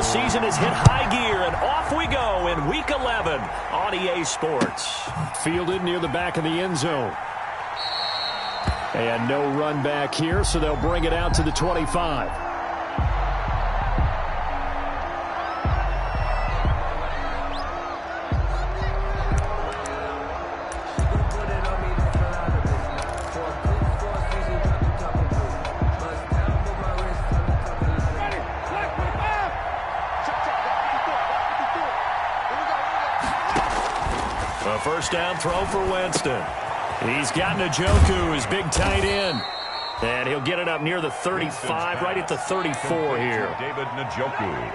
season has hit high gear, and off we go in Week 11 on EA Sports. Fielded near the back of the end zone. And no run back here, so they'll bring it out to the 25. A first down throw for Winston. He's got Njoku, his big tight end. And he'll get it up near the 35, right at the 34 here. David Njoku.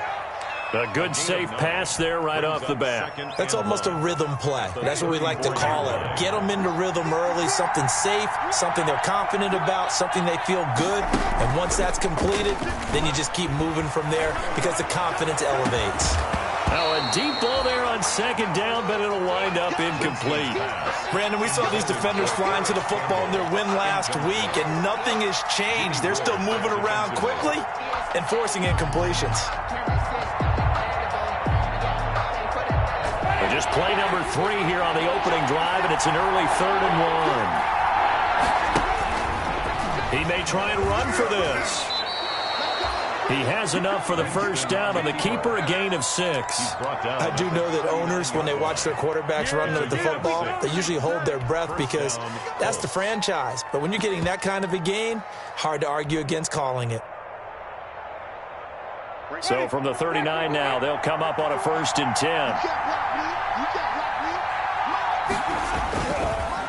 A good safe pass there right off the bat. That's almost a rhythm play. That's what we like to call it. Get them into rhythm early, something safe, something they're confident about, something they feel good. And once that's completed, then you just keep moving from there because the confidence elevates. Oh, a deep ball there on second down, but it'll wind up incomplete. Brandon, we saw these defenders flying to the football in their win last week, and nothing has changed. They're still moving around quickly and forcing incompletions. Just play number 3 here on the opening drive, and it's an early 3rd and 1. He may try and run for this. He has enough for the first down on the keeper, a gain of 6. I do know that owners, when they watch their quarterbacks run with the football, they usually hold their breath because that's the franchise. But when you're getting that kind of a gain, hard to argue against calling it. So from the 39 now, they'll come up on a 1st and 10.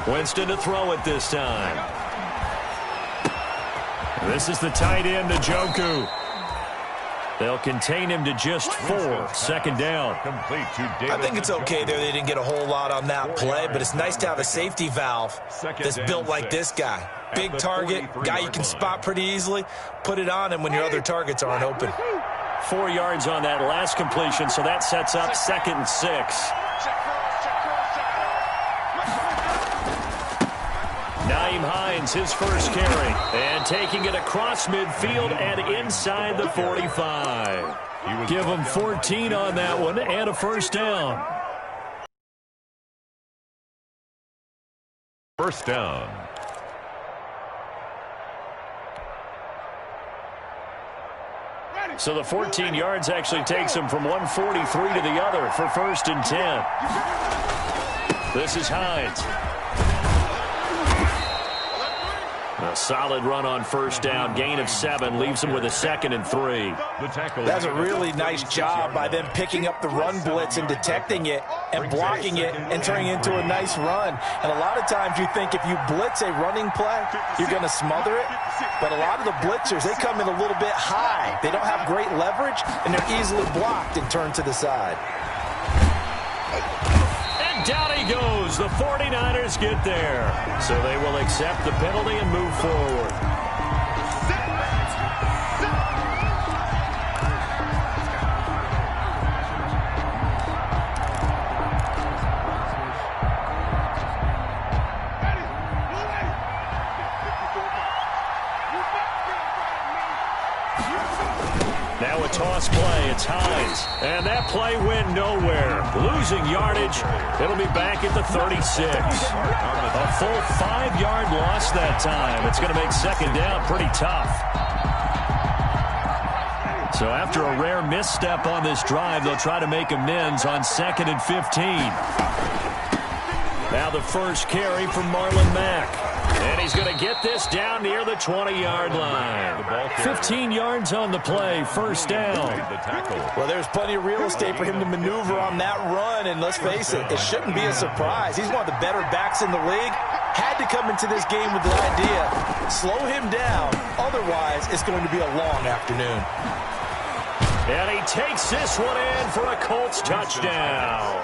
Winston to throw it this time. This is the tight end, Njoku. They'll contain him to just 4. 2nd down. I think it's okay there. They didn't get a whole lot on that play, but it's nice to have a safety valve that's built like this guy. Big target, guy you can spot pretty easily. Put it on him when your other targets aren't open. 4 yards on that last completion, so that sets up 2nd and 6. Naeem Hines, his first carry, and taking it across midfield and inside the 45. Give him 14 on that one and a first down. First down. So the 14 yards actually takes him from 143 to the other for 1st and 10. This is Hines. A solid run on first down. Gain of 7 leaves him with a 2nd and 3. That's a really nice job by them picking up the run blitz and detecting it and blocking it and turning it into a nice run. And a lot of times you think if you blitz a running play, you're going to smother it. But a lot of the blitzers, they come in a little bit high. They don't have great leverage, and they're easily blocked and turned to the side. Down he goes. The 49ers get there. So they will accept the penalty and move forward. Now a toss play. It's Hines. And that play went nowhere. Losing yardage. It'll be back at the 36. A full 5-yard loss that time. It's going to make 2nd down pretty tough. So after a rare misstep on this drive, they'll try to make amends on 2nd and 15. Now the first carry from Marlon Mack. And he's going to get this down near the 20-yard line. 15 yards on the play, first down. Well, there's plenty of real estate for him to maneuver on that run, and let's face it, it shouldn't be a surprise. He's one of the better backs in the league. Had to come into this game with the idea, slow him down, otherwise it's going to be a long afternoon. And he takes this one in for a Colts touchdown.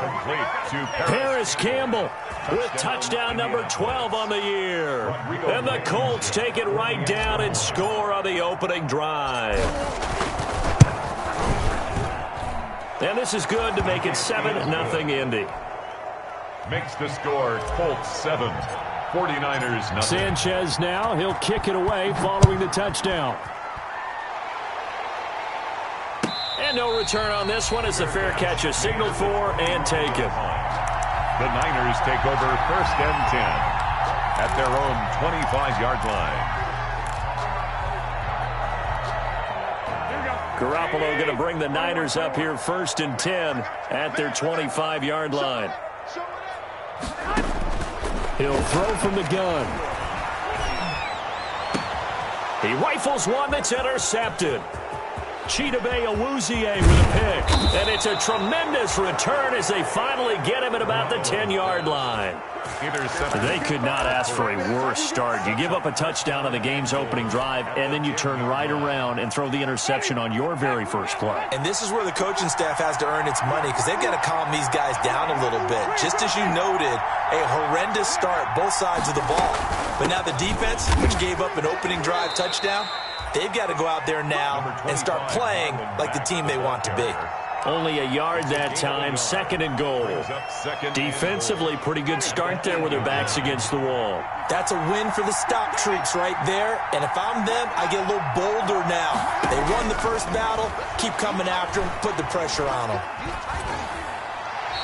Paris Campbell with touchdown number 12 on the year. And the Colts take it right down and score on the opening drive. And this is good to make it 7-0 Indy. Makes the score Colts 7, 49ers nothing. Sanchez now, he'll kick it away following the touchdown. And no return on this one as the fair catch is signaled for and taken. The Niners take over 1st and 10 at their own 25-yard line. Garoppolo going to bring the Niners up here 1st and 10 at their 25-yard line. He'll throw from the gun. He rifles one that's intercepted. Chidobe Awuzie with a pick. And it's a tremendous return as they finally get him at about the 10-yard line. They could not ask for a worse start. You give up a touchdown on the game's opening drive, and then you turn right around and throw the interception on your very first play. And this is where the coaching staff has to earn its money because they've got to calm these guys down a little bit. Just as you noted, a horrendous start, both sides of the ball. But now the defense, which gave up an opening drive touchdown, they've got to go out there now and start playing like the team they want to be. Only a yard that time, 2nd and goal. Defensively, pretty good start there with their backs against the wall. That's a win for the stop troops right there. And if I'm them, I get a little bolder now. They won the first battle. Keep coming after them. Put the pressure on them.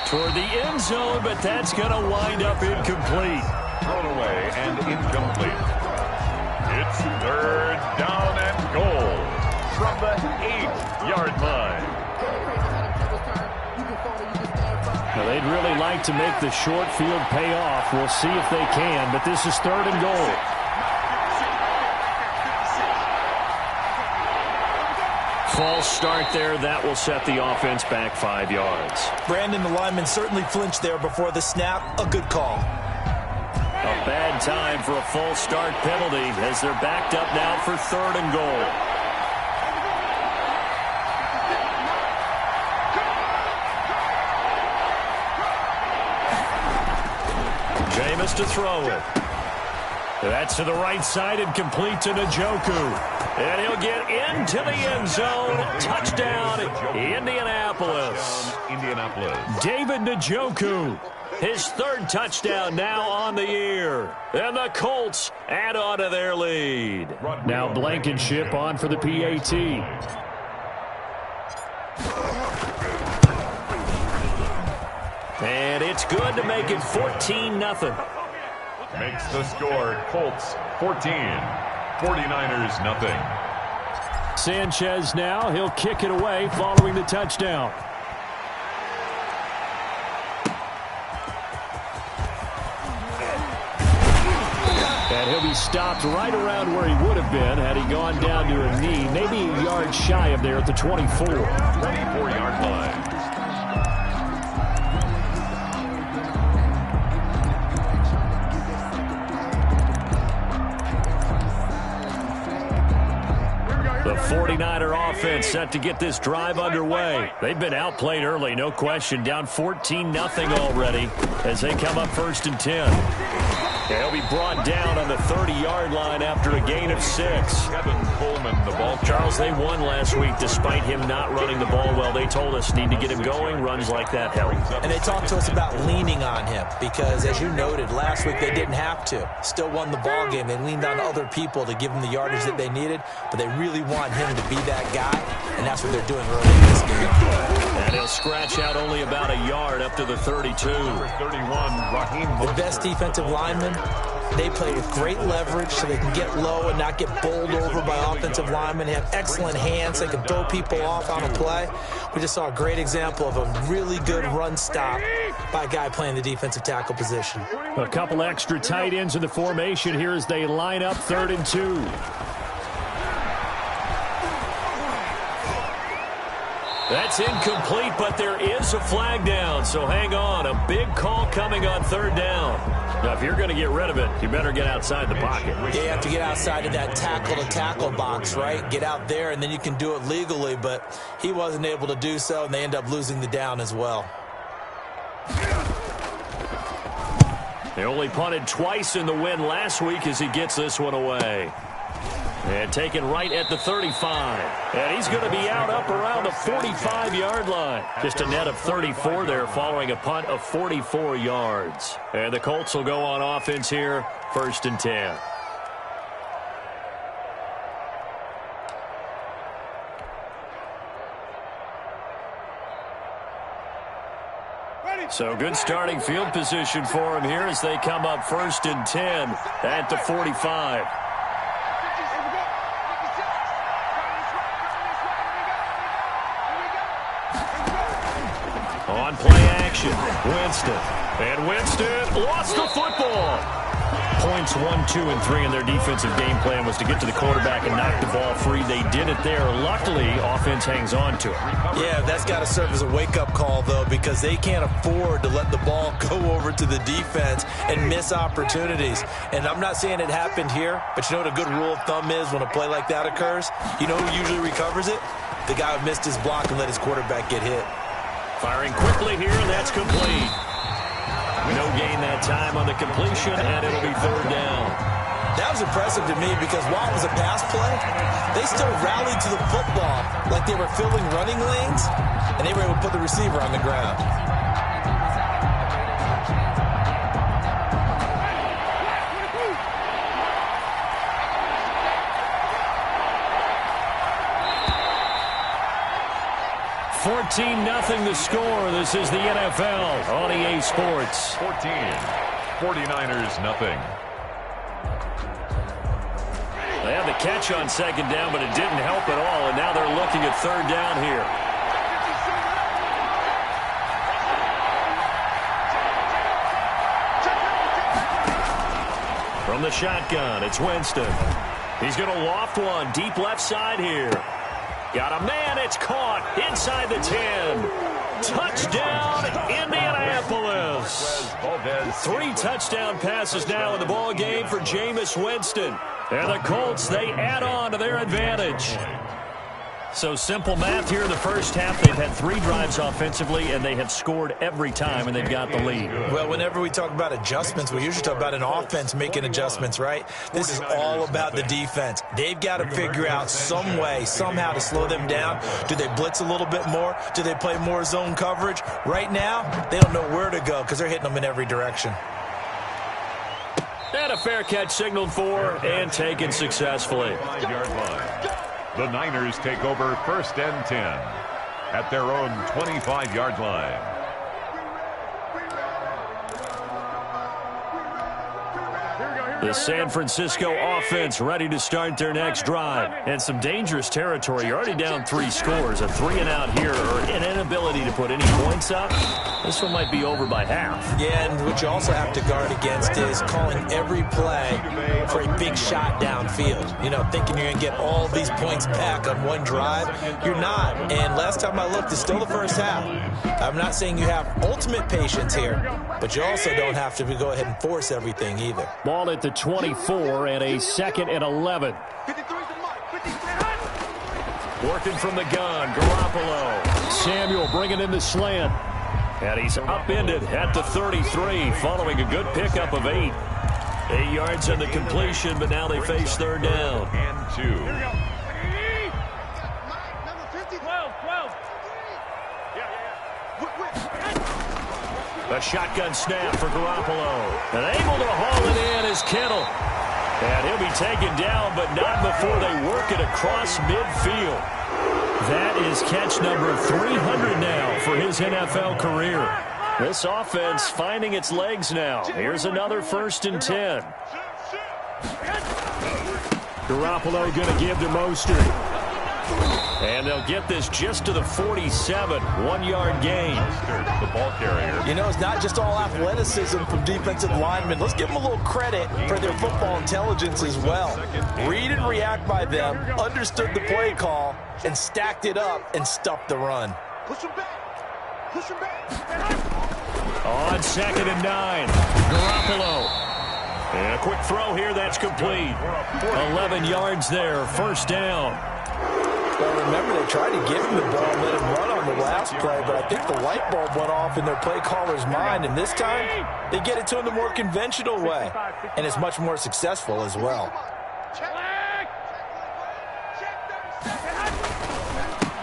Toward the end zone, but that's going to wind up incomplete. Thrown away and incomplete. It's 3rd down and goal from the 8-yard line. Now, they'd really like to make the short field pay off. We'll see if they can, but this is 3rd and goal. False start there. That will set the offense back 5 yards. Brandon, the lineman, certainly flinched there before the snap. A good call. A bad time for a false start penalty as they're backed up now for 3rd and goal. Jameis to throw it. That's to the right side and complete to Njoku. And he'll get into the end zone. Touchdown, Indianapolis. David Njoku, his 3rd touchdown now on the year. And the Colts add on to their lead. Now Blankenship on for the PAT. And it's good to make it 14-0. Makes the score Colts 14, 49ers nothing. Sanchez now. He'll kick it away following the touchdown. And he'll be stopped right around where he would have been had he gone down to a knee, maybe a yard shy of there at the 24. 24-yard line. The 49er offense set to get this drive underway. They've been outplayed early, no question. Down 14-0 already as they come up 1st and 10. He'll be brought down on the 30-yard line after a gain of 6. Kevin Coleman, the ball. Charles, they won last week despite him not running the ball well. They told us need to get him going. Runs like that help. And they talked to us about leaning on him because, as you noted, last week they didn't have to. Still won the ball game. They leaned on other people to give them the yardage that they needed, but they really want him to be that guy, and that's what they're doing early in this game. And he'll scratch out only about a yard up to the 32. 31, Raheem The best defensive linemen, they play with great leverage so they can get low and not get bowled over by offensive linemen. They have excellent hands. They can throw people off on a play. We just saw a great example of a really good run stop by a guy playing the defensive tackle position. A couple extra tight ends in the formation here as they line up 3rd and 2. That's incomplete, but there is a flag down, so hang on. A big call coming on 3rd down. Now, if you're going to get rid of it, you better get outside the pocket. Yeah, you have to get outside of that tackle-to-tackle box, right? Get out there, and then you can do it legally, but he wasn't able to do so, and they end up losing the down as well. They only punted twice in the win last week as he gets this one away. And taken right at the 35. And he's going to be out up around the 45-yard line. Just a net of 34 there following a punt of 44 yards. And the Colts will go on offense here, 1st and 10. So good starting field position for him here as they come up 1st and 10 at the 45. On play action, Winston. And Winston lost the football. Points 1, 2, and 3 in their defensive game plan was to get to the quarterback and knock the ball free. They did it there. Luckily, offense hangs on to it. Yeah, that's got to serve as a wake-up call, though, because they can't afford to let the ball go over to the defense and miss opportunities. And I'm not saying it happened here, but you know what a good rule of thumb is when a play like that occurs? You know who usually recovers it? The guy who missed his block and let his quarterback get hit. Firing quickly here, and that's complete. No gain that time on the completion, and it'll be 3rd down. That was impressive to me because while it was a pass play, they still rallied to the football like they were filling running lanes, and they were able to put the receiver on the ground. $14-0 the score. This is the NFL on EA Sports. 14. 49ers nothing. They had the catch on 2nd down, but it didn't help at all, and now they're looking at 3rd down here. From the shotgun, it's Winston. He's going to loft one deep left side here. Got a man, it's caught inside the 10. Touchdown, Indianapolis. 3 touchdown passes now in the ball game for Jameis Winston. And the Colts, they add on to their advantage. So simple math here in the first half. They've had 3 drives offensively, and they have scored every time, and they've got the lead. Well, whenever we talk about adjustments, we usually talk about an offense making adjustments, right? This is all about the defense. They've got to figure out some way, somehow to slow them down. Do they blitz a little bit more? Do they play more zone coverage? Right now, they don't know where to go because they're hitting them in every direction. And a fair catch signaled for and taken successfully. 5-yard line. The Niners take over 1st and 10 at their own 25-yard line. The San Francisco offense ready to start their next drive. And some dangerous territory. You're already down 3 scores. A 3-and-out here or an inability to put any points up. This one might be over by half. Yeah, and what you also have to guard against is calling every play for a big shot downfield. You know, thinking you're going to get all these points back on one drive. You're not. And last time I looked, it's still the first half. I'm not saying you have ultimate patience here, but you also don't have to go ahead and force everything either. Ball at the 24 and a 2nd and 11. Working from the gun, Garoppolo. Samuel bringing in the slant. And he's upended at the 33 following a good pickup of 8. 8 yards on the completion, but now they face 3rd down. And 2. A shotgun snap for Garoppolo. And able to haul it in is Kittle. And he'll be taken down, but not before they work it across midfield. That is catch number 300 now for his NFL career. This offense finding its legs now. Here's another 1st and 10. Garoppolo going to give to Mostert. And they'll get this just to the 47, 1-yard gain. The ball carrier. You know, it's not just all athleticism from defensive linemen. Let's give them a little credit for their football intelligence as well. Read and react by them, understood the play call, and stacked it up and stuffed the run. Push him back. Push him back. On 2nd and 9, Garoppolo. And a quick throw here, that's complete. 11 yards there, 1st down. Well, remember, they tried to give him the ball and let him run on the last play, but I think the light bulb went off in their play caller's mind, and this time they get it to him the more conventional way, and it's much more successful as well.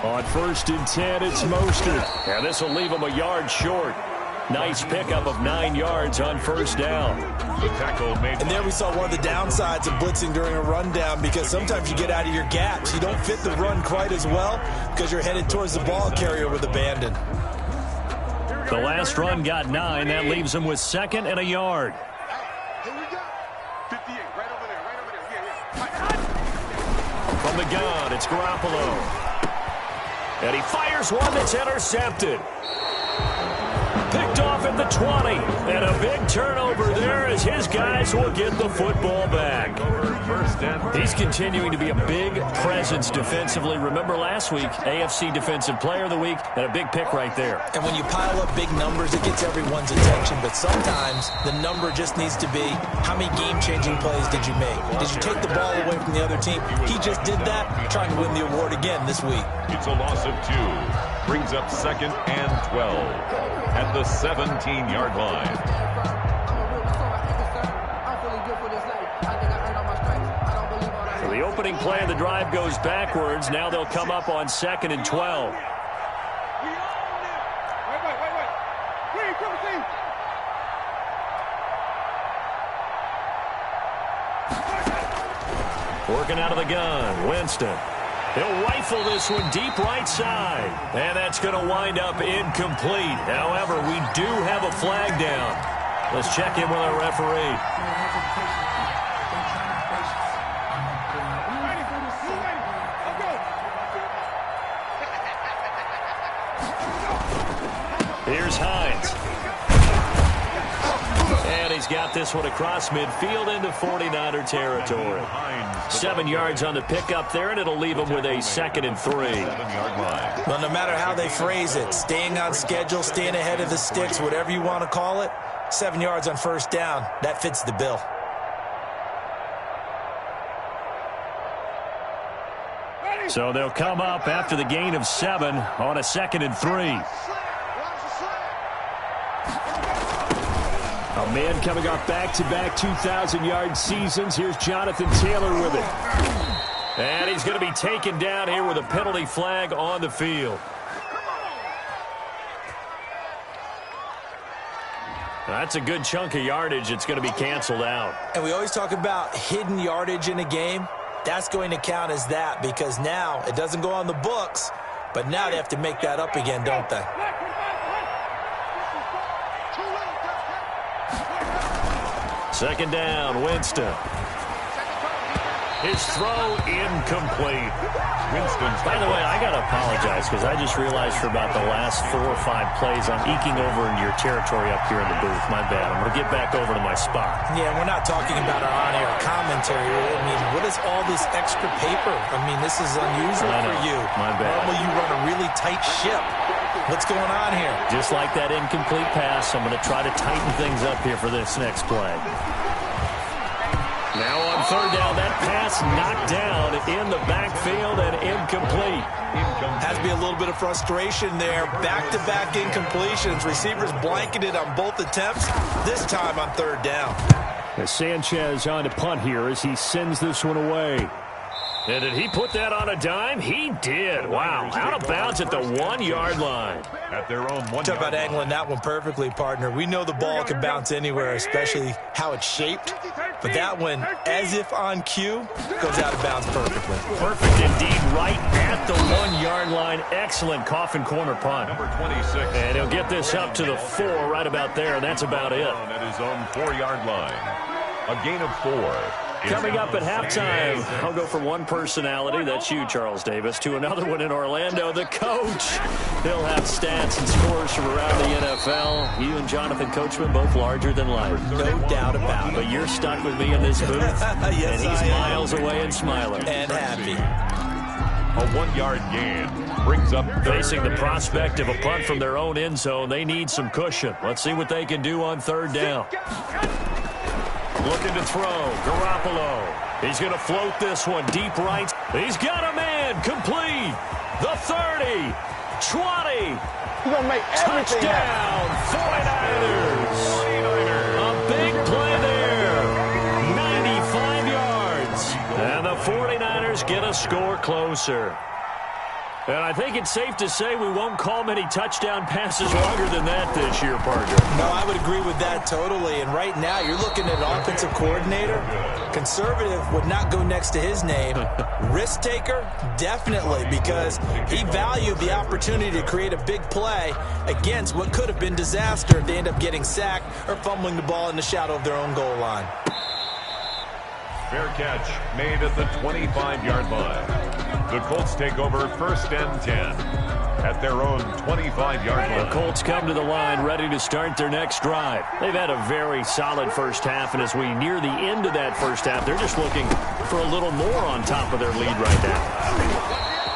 On 1st and 10, it's Mostert. And this will leave him a yard short. Nice pickup of 9 yards on 1st down. The tackle made. And there we saw one of the downsides of blitzing during a rundown, because sometimes you get out of your gaps. You don't fit the run quite as well because you're headed towards the ball carrier with abandon. The last run got 9. That leaves him with 2nd and a yard. Here we go. 58, right over there, right over there. From the gun, it's Garoppolo. And he fires one that's intercepted. Picked off at the 20. And a big turnover there as his guys will get the football back. He's continuing to be a big presence defensively. Remember last week, AFC Defensive Player of the Week, and a big pick right there. And when you pile up big numbers, it gets everyone's attention. But sometimes the number just needs to be, how many game-changing plays did you make? Did you take the ball away from the other team? He just did that, trying to win the award again this week. It's a loss of 2. Brings up 2nd and 12 at the 17-yard line. So the opening play of the drive goes backwards. Now they'll come up on 2nd and 12. Working out of the gun, Winston. He'll rifle this one deep right side. And that's going to wind up incomplete. However, we do have a flag down. Let's check in with our referee. Here's Hines. And he's got this one across midfield into 49er territory. 7 yards on the pickup there, and it'll leave him with a 2nd and 3. 7-yard line. Well, no matter how they phrase it, staying on schedule, staying ahead of the sticks, whatever you want to call it, 7 yards on first down, that fits the bill. So they'll come up after the gain of 7 on a 2nd and 3. A man coming off back-to-back 2,000-yard seasons. Here's Jonathan Taylor with it. And he's going to be taken down here with a penalty flag on the field. That's a good chunk of yardage. It's going to be canceled out. And we always talk about hidden yardage in a game. That's going to count as that because now it doesn't go on the books, but now they have to make that up again, don't they? Second down, Winston. His throw incomplete. Winston's. By the way, I got to apologize because I just realized for about the last 4 or 5 plays I'm eking over into your territory up here in the booth. My bad. I'm going to get back over to my spot. Yeah, we're not talking about our on-air commentary. I mean, what is all this extra paper? I mean, this is unusual for you. My bad. Normally you run a really tight ship. What's going on here? Just like that incomplete pass, I'm going to try to tighten things up here for this next play. Now on third down, that pass knocked down in the backfield and incomplete. Has to be a little bit of frustration there. Back-to-back incompletions. Receivers blanketed on both attempts, this time on third down. As Sanchez on to punt here as he sends this one away. And did he put that on a dime? He did. Wow. Out of bounds at the 1-yard line. At their own 1-yard Talk about angling that one perfectly, partner. We know the ball can bounce anywhere, especially how it's shaped. But that one, as if on cue, goes out of bounds perfectly. Perfect indeed, right at the 1-yard line. Excellent coffin corner punt. Number 26. And he'll get this up to the 4 right about there, and that's about it. At his own 4-yard line. A gain of 4. Coming up at halftime, I'll go from one personality, that's you, Charles Davis, to another one in Orlando, the coach. He'll have stats and scores from around the NFL. You and Jonathan Coachman, both larger than life. No doubt about it. But you're stuck with me in this booth, yes, and he's miles away and smiling. And happy. A 1-yard gain brings up Facing the prospect of a punt from their own end zone, they need some cushion. Let's see what they can do on third down. Looking to throw, Garoppolo. He's going to float this one deep right. He's got a man, complete. The 30, 20. He's going to make everything Touchdown, 49ers. A big play there. 95 yards. And the 49ers get a score closer. And I think it's safe to say we won't call many touchdown passes longer than that this year, partner. No, I would agree with that totally. And right now, you're looking at an offensive coordinator. Conservative would not go next to his name. Risk taker, definitely, because he valued the opportunity to create a big play against what could have been disaster if they end up getting sacked or fumbling the ball in the shadow of their own goal line. Fair catch made at the 25-yard line. The Colts take over 1st and 10 at their own 25-yard line. The Colts come to the line ready to start their next drive. They've had a very solid first half, and as we near the end of that first half, they're just looking for a little more on top of their lead right now.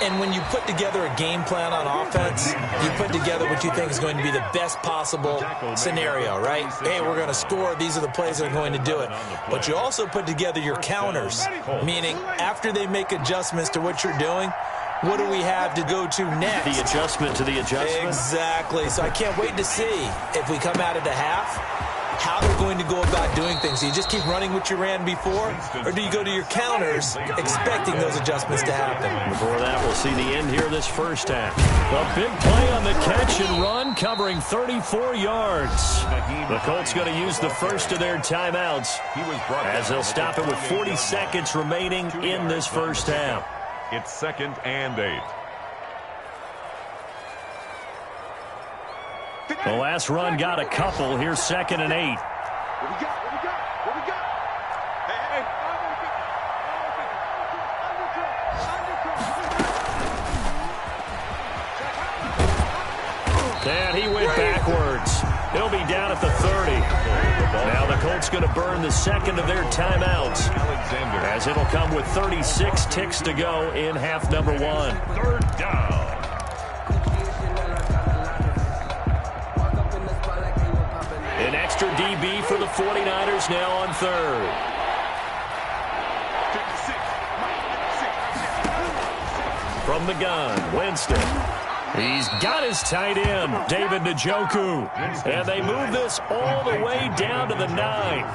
And when you put together a game plan on offense, you put together what you think is going to be the best possible scenario, right? Hey, we're going to score. These are the plays that are going to do it. But you also put together your counters, meaning after they make adjustments to what you're doing, what do we have to go to next? The adjustment to the adjustment? Exactly. So I can't wait to see if we come out of the half, how they're going to go about doing things. Do you just keep running what you ran before, or do you go to your counters expecting those adjustments to happen? Before that, we'll see the end here of this first half. A big play on the catch and run, covering 34 yards. The Colts going to use the first of their timeouts as they'll stop it with 40 seconds remaining in this first half. It's 2nd and 8. The last run got a couple. Here's 2nd and 8. What we got? What we got? What we got? Hey, And he went backwards. He'll be down at the 30. Now the Colts going to burn the second of their timeouts, as it'll come with 36 ticks to go in half number 1. 3rd down. An extra DB for the 49ers now on 3rd. 56. From the gun, Winston. He's got his tight end, David Njoku. And they move this all the way down to the 9.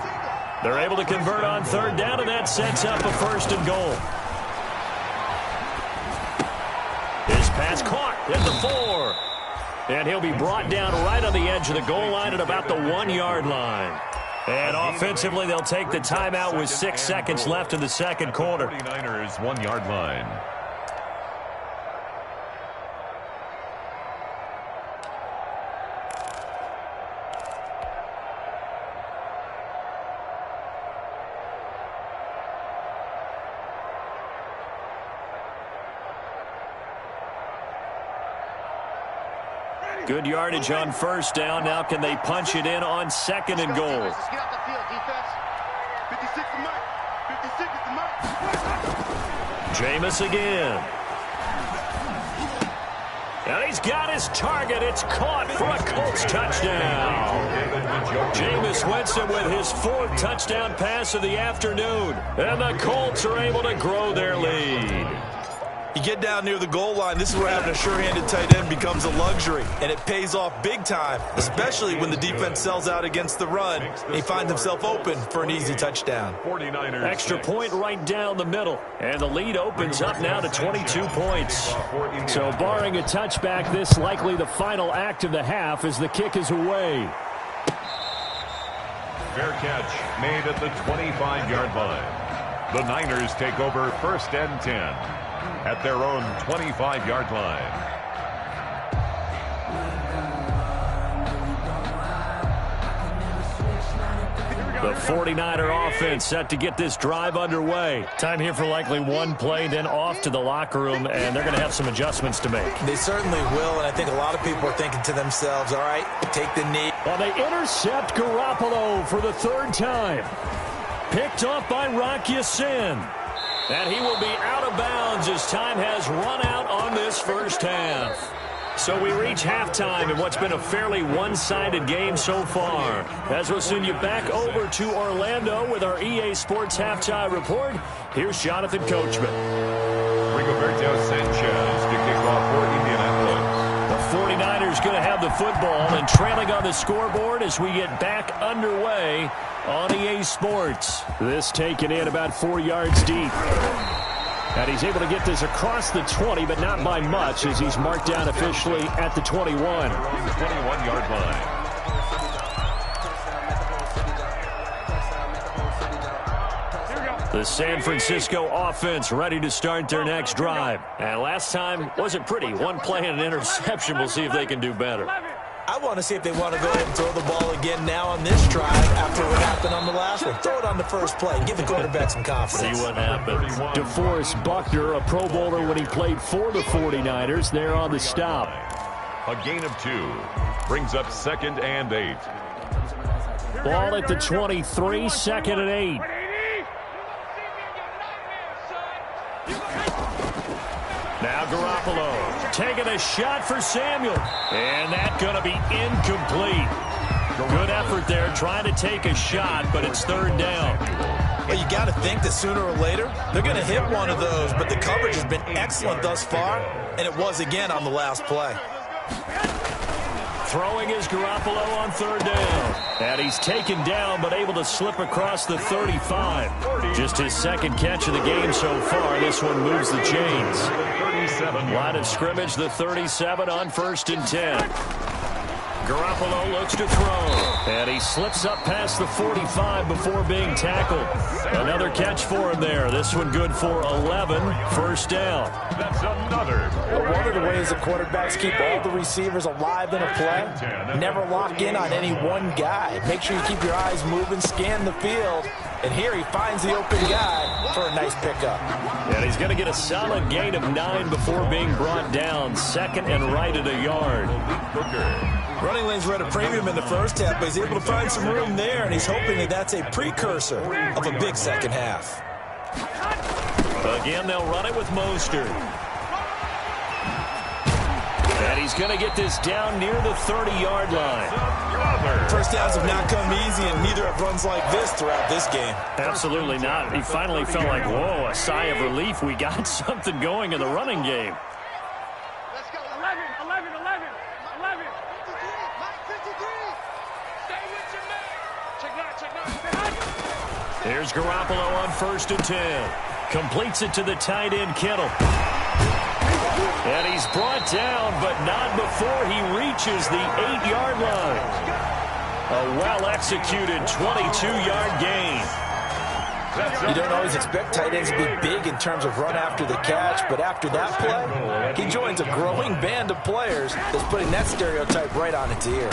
They're able to convert on 3rd down, and that sets up a 1st and goal. His pass caught at the 4. And he'll be brought down right on the edge of the goal line at about the 1-yard line. And offensively, they'll take the timeout with 6 seconds left in the second quarter. 49ers 1-yard line. Good yardage on 1st down. Now can they punch it in on 2nd and goal? Let's get off the field, defense. 56 is Mike. 56 is Mike. Jameis again. And he's got his target. It's caught for a Colts touchdown. Jameis Winston with his 4th touchdown pass of the afternoon. And the Colts are able to grow their lead. You get down near the goal line, this is where having a sure-handed tight end becomes a luxury, and it pays off big time, especially when the defense sells out against the run, and he finds himself open for an easy touchdown. 49ers. Extra point right down the middle, and the lead opens up now to 22 points. So barring a touchback, this likely the final act of the half as the kick is away. Fair catch made at the 25-yard line. The Niners take over 1st and 10. At their own 25-yard line. The 49er offense set to get this drive underway. Time here for likely one play, then off to the locker room, and they're going to have some adjustments to make. They certainly will, and I think a lot of people are thinking to themselves, all right, take the knee. Well, they intercept Garoppolo for the 3rd time. Picked off by Rock Ya-Sin. And he will be out of bounds as time has run out on this first half. So we reach halftime in what's been a fairly one-sided game so far. As we'll send you back over to Orlando with our EA Sports Halftime Report, here's Jonathan Coachman. Rigoberto Sanchez to kick off for Indianapolis. The 49ers going to have the football and trailing on the scoreboard as we get back underway on EA Sports. This taken in about 4 yards deep. And he's able to get this across the 20, but not by much, as he's marked down officially at the 21. 21-yard line. The San Francisco offense ready to start their next drive. And last time wasn't pretty. One play and an interception. We'll see if they can do better. I want to see if they want to go ahead and throw the ball again now on this drive after what happened on the last one. Throw it on the first play and give the quarterback some confidence. See what happens. DeForest Buckner, a Pro Bowler when he played for the 49ers, there on the stop. A gain of 2 brings up 2nd and 8. Ball at the 23, 2nd and 8. Now Garoppolo taking a shot for Samuel. And that's going to be incomplete. Good effort there trying to take a shot, but it's 3rd down. Well, you got to think that sooner or later they're going to hit one of those, but the coverage has been excellent thus far, and it was again on the last play. Throwing is Garoppolo on 3rd down. And he's taken down, but able to slip across the 35. Just his 2nd catch of the game so far. This one moves the chains. Line of scrimmage, the 37 on 1st and 10. Garoppolo looks to throw. And he slips up past the 45 before being tackled. Another catch for him there. This one good for 11. 1st down. That's another. One of the ways the quarterbacks keep all the receivers alive in a play, never lock in on any one guy. Make sure you keep your eyes moving, scan the field. And here he finds the open guy for a nice pickup. And he's going to get a solid gain of 9 before being brought down. 2nd and right at a yard. Running lanes were at a premium in the first half, but he's able to find some room there, and he's hoping that that's a precursor of a big second half. Again, they'll run it with Mostert. And he's going to get this down near the 30-yard line. First downs have not come easy, and neither have runs like this throughout this game. Absolutely not. He finally felt like, whoa, a sigh of relief. We got something going in the running game. Let's go. 11. Stay with your man. Check nine. Here's Garoppolo on 1st and 10. Completes it to the tight end, Kittle. And he's brought down, but not before he reaches the 8-yard line. A well-executed 22-yard gain. You don't always expect tight ends to be big in terms of run after the catch, but after that play, he joins a growing band of players that's putting that stereotype right on its ear.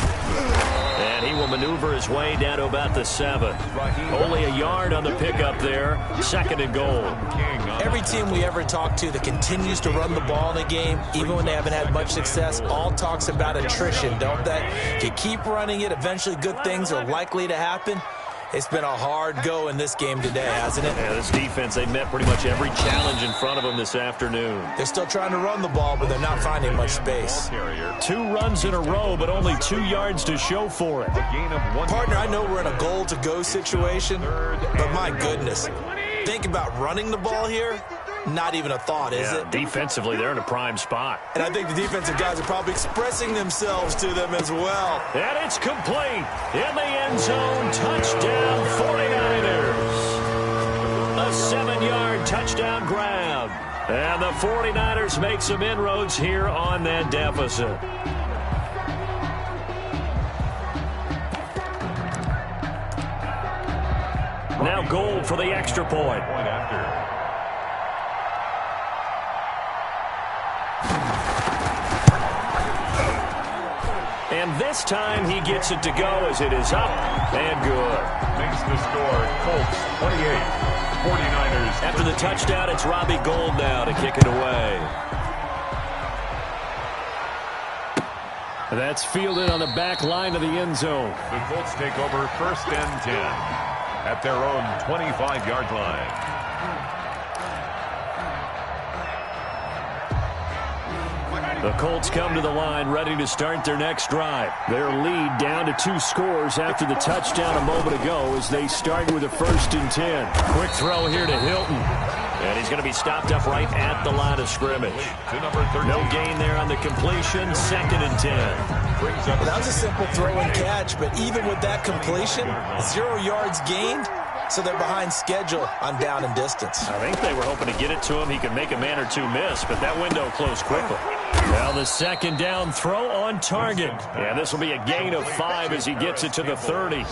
And he will maneuver his way down to about the 7. Only a yard on the pickup there. 2nd and goal. Every team we ever talk to that continues to run the ball in a game, even when they haven't had much success, all talks about attrition, don't they? If you keep running it, eventually good things are likely to happen. It's been a hard go in this game today, hasn't it? Yeah, this defense, they met pretty much every challenge in front of them this afternoon. They're still trying to run the ball, but they're not finding much space. 2 runs in a row, but only 2 yards to show for it. Partner, I know we're in a goal-to-go situation, but my goodness, think about running the ball here. Not even a thought, is it? Defensively, they're in a prime spot. And I think the defensive guys are probably expressing themselves to them as well. And it's complete. In the end zone, touchdown 49ers. A 7-yard touchdown grab. And the 49ers make some inroads here on that deficit. Now Gold for the extra point. And this time he gets it to go as it is up and good. Makes the score Colts 28, 49ers. After the touchdown, it's Robbie Gould now to kick it away. That's fielded on the back line of the end zone. The Colts take over 1st and 10 at their own 25-yard line. The Colts come to the line ready to start their next drive. Their lead down to 2 scores after the touchdown a moment ago as they start with a 1st and 10. Quick throw here to Hilton. And he's going to be stopped up right at the line of scrimmage. No gain there on the completion. 2nd and 10. Well, that was a simple throw and catch, but even with that completion, 0 yards gained, so they're behind schedule on down and distance. I think they were hoping to get it to him. He could make a man or two miss, but that window closed quickly. Now the second down throw on target. And this will be a gain of 5 as he gets it to the 30.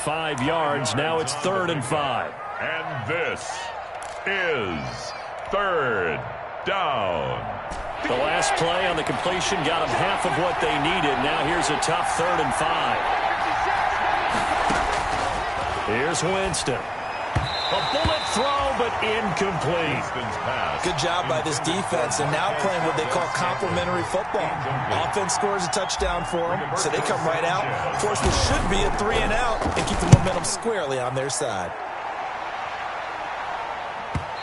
5 yards. Now it's 3rd and 5. And this is 3rd down. The last play on the completion got them half of what they needed. Now here's a tough 3rd and 5. Here's Winston. A bullet throw, but incomplete. Good job by this defense, and now playing what they call complementary football. Offense scores a touchdown for them, so they come right out, force what should be a 3 and out, and keep the momentum squarely on their side.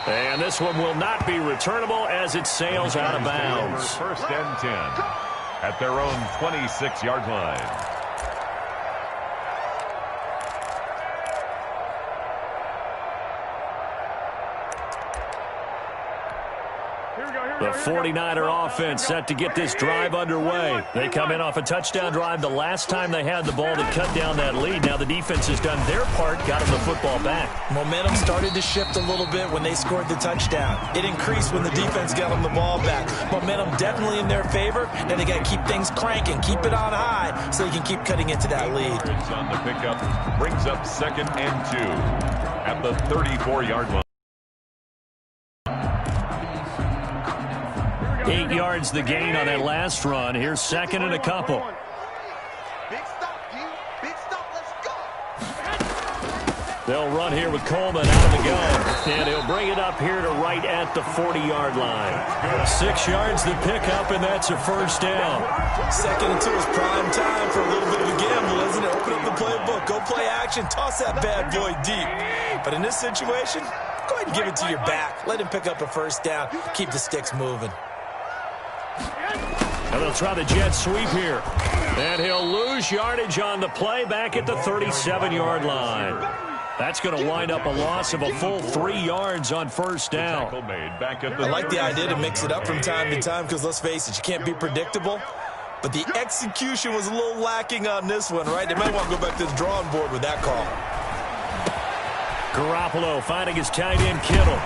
And this one will not be returnable as it sails out of bounds. 1st and 10 at their own 26-yard line. The 49er offense set to get this drive underway. They come in off a touchdown drive the last time they had the ball to cut down that lead. Now the defense has done their part, got them the football back. Momentum started to shift a little bit when they scored the touchdown. It increased when the defense got them the ball back. Momentum definitely in their favor. Now they got to keep things cranking, keep it on high so they can keep cutting into that lead. On the pickup, brings up 2nd and 2 at the 34-yard line. 8 yards the gain on that last run. Here's 2nd and a couple. Big stop, dude. Big stop. Let's go. They'll run here with Coleman out of the gun. And he'll bring it up here to right at the 40-yard line. 6 yards the pickup, and that's a 1st down. 2nd and 2 is prime time for a little bit of a gamble, isn't it? Open up the playbook, go play action, toss that bad boy deep. But in this situation, go ahead and give it to your back. Let him pick up a 1st down. Keep the sticks moving. And they'll try the jet sweep here. And he'll lose yardage on the play back at the 37-yard line. That's going to wind up a loss of a full 3 yards on 1st down. I like the idea to mix it up from time to time because, let's face it, you can't be predictable. But the execution was a little lacking on this one, right? They might want to go back to the drawing board with that call. Garoppolo finding his tight end Kittle.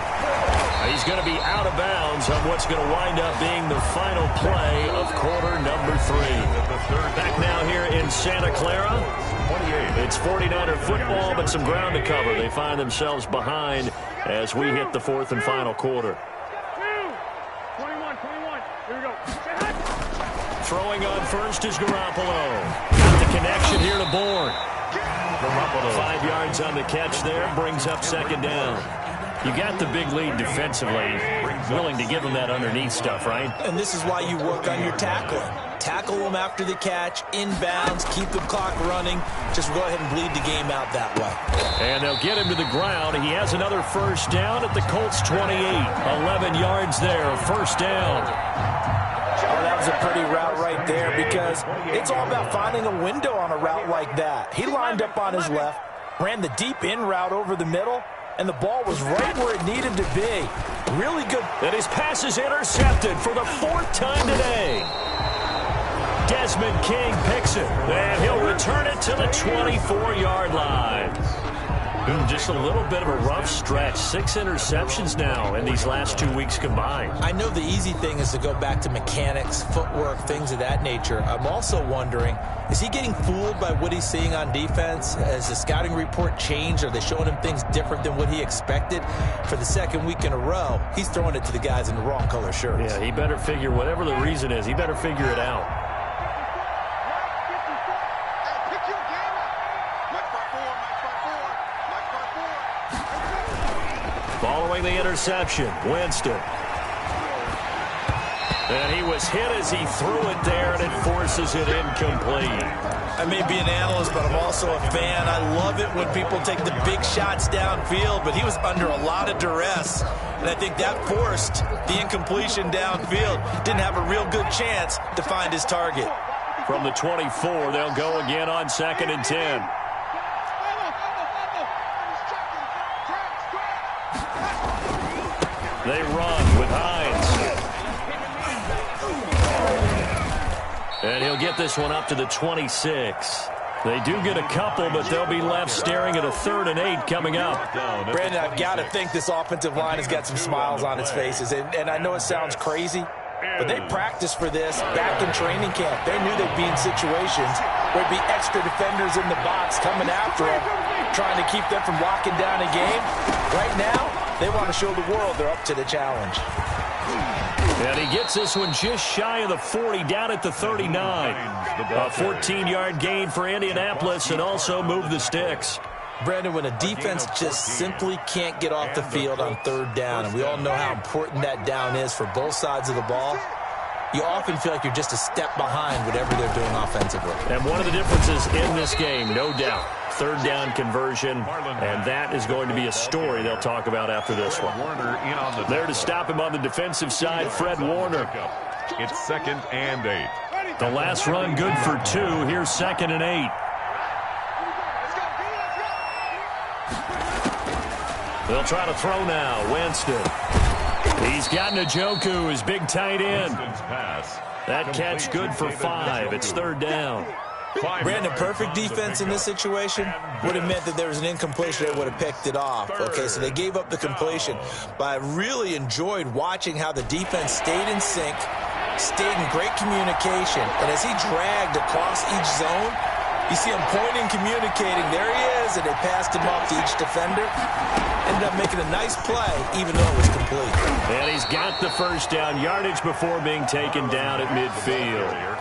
He's going to be out of bounds on what's going to wind up being the final play of quarter number 3. Back now here in Santa Clara. It's 49er football, but some ground to cover. They find themselves behind as we hit the 4th and final quarter. 21. Here we go. Throwing on first is Garoppolo. Got the connection here to Bourne. Garoppolo 5 yards on the catch there, brings up 2nd down. You got the big lead defensively, willing to give them that underneath stuff, right? And this is why you work on your tackling. Tackle them after the catch, inbounds, keep the clock running. Just go ahead and bleed the game out that way. And they'll get him to the ground. He has another 1st down at the Colts 28. 11 yards there, 1st down. Oh, that was a pretty route right there because it's all about finding a window on a route like that. He lined up on his left, ran the deep in route over the middle, and the ball was right where it needed to be. Really good. And his pass is intercepted for the 4th time today. Desmond King picks it, and he'll return it to the 24-yard line. Just a little bit of a rough stretch. 6 interceptions now in these last 2 weeks combined. I know the easy thing is to go back to mechanics, footwork, things of that nature. I'm also wondering, is he getting fooled by what he's seeing on defense? Has the scouting report changed? Are they showing him things different than what he expected? For the 2nd week in a row, he's throwing it to the guys in the wrong color shirts. Yeah, he better figure, whatever the reason is, he better figure it out. Following the interception, Winston. And he was hit as he threw it there, and it forces it incomplete. I may be an analyst, but I'm also a fan. I love it when people take the big shots downfield, but he was under a lot of duress, and I think that forced the incompletion downfield. Didn't have a real good chance to find his target. From the 24, they'll go again on 2nd and 10. They run with Hines. And he'll get this one up to the 26. They do get a couple, but they'll be left staring at a 3rd and 8 coming up. Brandon, I've got to think this offensive line has got some smiles on its faces. And I know it sounds crazy, but they practiced for this back in training camp. They knew they'd be in situations where there'd be extra defenders in the box coming after them, trying to keep them from locking down a game. Right now, they want to show the world they're up to the challenge. And he gets this one just shy of the 40, down at the 39. A 14-yard gain for Indianapolis, and also move the sticks. Brandon, when a defense just simply can't get off the field on 3rd down, and we all know how important that down is for both sides of the ball, you often feel like you're just a step behind whatever they're doing offensively. And one of the differences in this game, no doubt, 3rd down conversion, and that is going to be a story they'll talk about after this one. There to stop him on the defensive side, Fred Warner. It's 2nd and 8. The last run good for 2. Here's 2nd and 8. They'll try to throw now. Winston. He's got Njoku, his big tight end. That catch good for 5. It's 3rd down. Brandon, perfect defense in this situation would have meant that there was an incompletion. They would have picked it off. Okay, so they gave up the completion. But I really enjoyed watching how the defense stayed in sync, stayed in great communication. And as he dragged across each zone, you see him pointing, communicating. There he is, and they passed him off to each defender. Ended up making a nice play, even though it was complete. And he's got the 1st down, yardage before being taken down at midfield.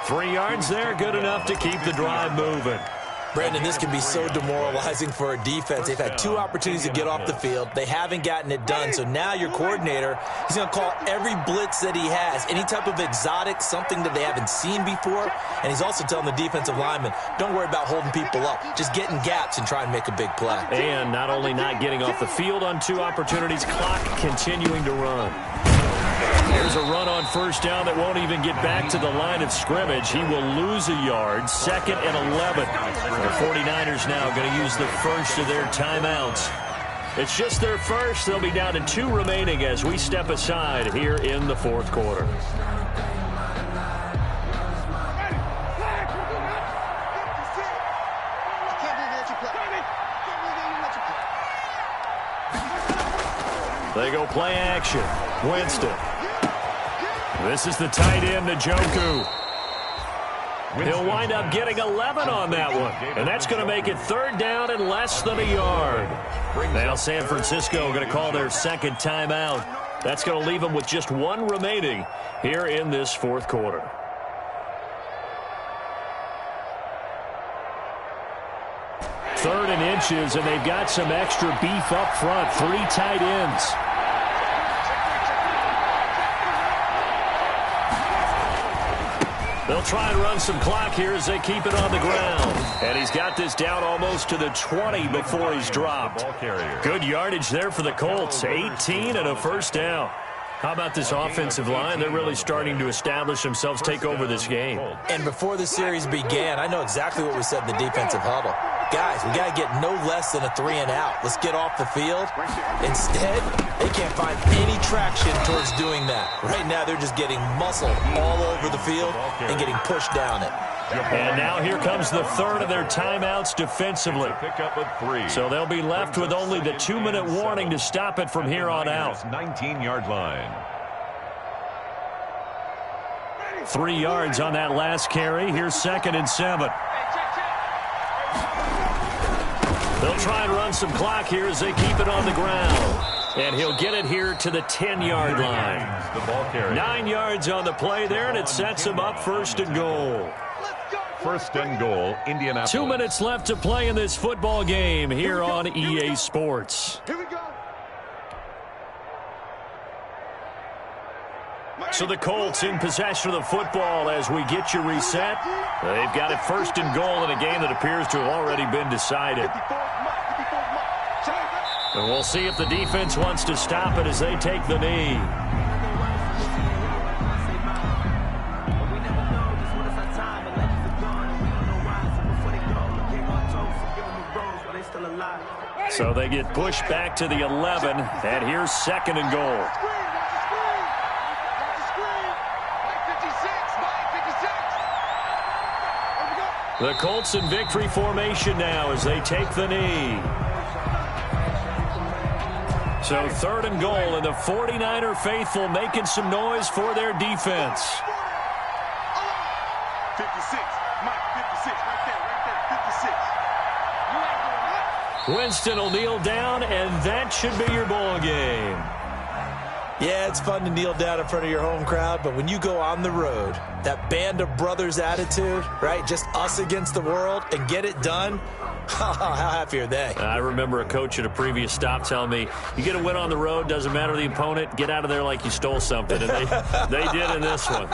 3 yards there, good enough to keep the drive moving. Brandon, this can be so demoralizing for a defense. They've had 2 opportunities to get off the field. They haven't gotten it done. So now your coordinator, he's going to call every blitz that he has, any type of exotic, something that they haven't seen before. And he's also telling the defensive lineman, don't worry about holding people up. Just get in gaps and try and make a big play. And not only not getting off the field on 2 opportunities, clock continuing to run. Here's a run on 1st down that won't even get back to the line of scrimmage. He will lose a yard. 2nd and 11. The 49ers now going to use the first of their timeouts. It's just their first. They'll be down to 2 remaining as we step aside here in the 4th quarter. They go play action. Winston. This is the tight end, Njoku. He'll wind up getting 11 on that one. And that's going to make it 3rd down and less than a yard. Now San Francisco going to call their 2nd timeout. That's going to leave them with just 1 remaining here in this 4th quarter. Third and inches, and they've got some extra beef up front. 3 tight ends. They'll try and run some clock here as they keep it on the ground. And he's got this down almost to the 20 before he's dropped. Good yardage there for the Colts. 18 and a 1st down. How about this offensive line? They're really starting to establish themselves, take over this game. And before the series began, I know exactly what we said in the defensive huddle. Guys, we got to get no less than a 3 and out. Let's get off the field. Instead, they can't find any traction towards doing that. Right now, they're just getting muscle all over the field and getting pushed down it. And now here comes the 3rd of their timeouts defensively. So they'll be left with only the 2-minute warning to stop it from here on out. 19-yard line. 3 yards on that last carry. Here's 2nd and 7. They'll try and run some clock here as they keep it on the ground. And he'll get it here to the 10-yard line. 9 yards on the play there, and it sets him up 1st and goal. 1st and goal, Indianapolis. 2 minutes left to play in this football game here on EA Sports. Here we go. So the Colts in possession of the football as we get you reset. They've got it 1st and goal in a game that appears to have already been decided. And we'll see if the defense wants to stop it as they take the knee. So they get pushed back to the 11, and here's 2nd and goal. The Colts in victory formation now as they take the knee. So 3rd and goal, and the 49er faithful making some noise for their defense. 56. Mike, 56. Right there. 56. Winston will kneel down, and that should be your ball game. Yeah, it's fun to kneel down in front of your home crowd, but when you go on the road, that band of brothers attitude, right, just us against the world, and get it done, how happy are they? I remember a coach at a previous stop telling me, you get a win on the road, doesn't matter the opponent, get out of there like you stole something, and they did in this one.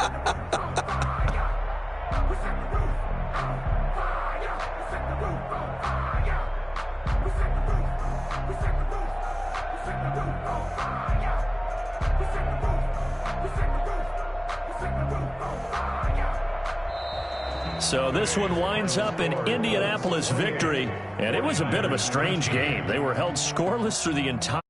So this one winds up in Indianapolis victory, and it was a bit of a strange game. They were held scoreless through the entire